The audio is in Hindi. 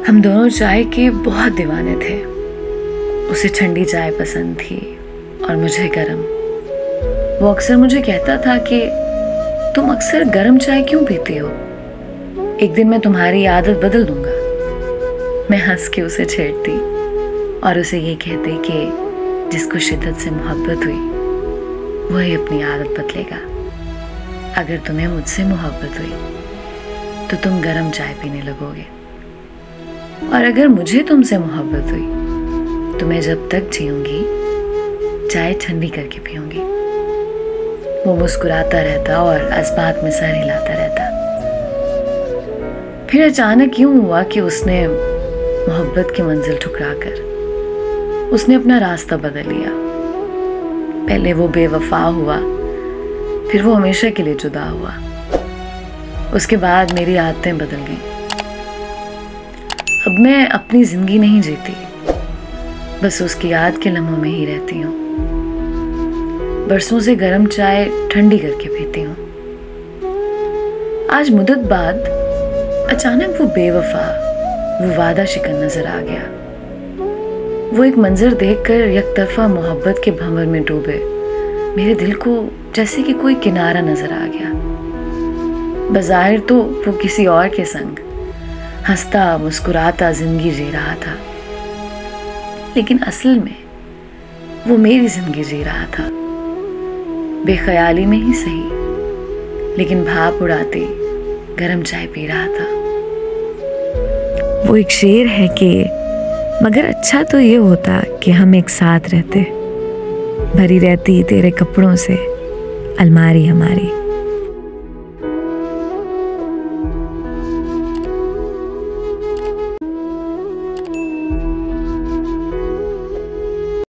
हम दोनों चाय के बहुत दीवाने थे। उसे ठंडी चाय पसंद थी और मुझे गरम। वो अक्सर मुझे कहता था कि तुम अक्सर गरम चाय क्यों पीती हो, एक दिन मैं तुम्हारी आदत बदल दूंगा। मैं हंस के उसे छेड़ती और उसे ये कहती कि जिसको शिद्दत से मोहब्बत हुई वही अपनी आदत बदलेगा। अगर तुम्हें मुझसे मोहब्बत हुई तो तुम गरम चाय पीने लगोगे, और अगर मुझे तुमसे मोहब्बत हुई तो मैं जब तक जीऊंगी चाय ठंडी करके पीऊंगी। वो मुस्कुराता रहता और अस्बात में सर हिलाता रहता। फिर अचानक यूं हुआ कि उसने मोहब्बत की मंजिल ठुकराकर उसने अपना रास्ता बदल लिया। पहले वो बेवफा हुआ, फिर वो हमेशा के लिए जुदा हुआ। उसके बाद मेरी आदतें बदल गईं। अब मैं अपनी जिंदगी नहीं जीती, बस उसकी याद के लम्हों में ही रहती हूँ। बरसों से गरम चाय ठंडी करके पीती हूँ। आज मुद्दत बाद अचानक वो बेवफा, वो वादा शिकन नजर आ गया। वो एक मंजर देखकर यकतरफा मोहब्बत के भंवर में डूबे मेरे दिल को जैसे कि कोई किनारा नजर आ गया। बज़ाहिर तो वो किसी और के संग हंसता मुस्कुराता जिंदगी जी रहा था, लेकिन असल में वो मेरी जिंदगी जी रहा था। बेख्याली में ही सही, लेकिन भाप उड़ाती गरम चाय पी रहा था। वो एक शेर है कि मगर अच्छा तो ये होता कि हम एक साथ रहते, भरी रहती तेरे कपड़ों से अलमारी हमारी।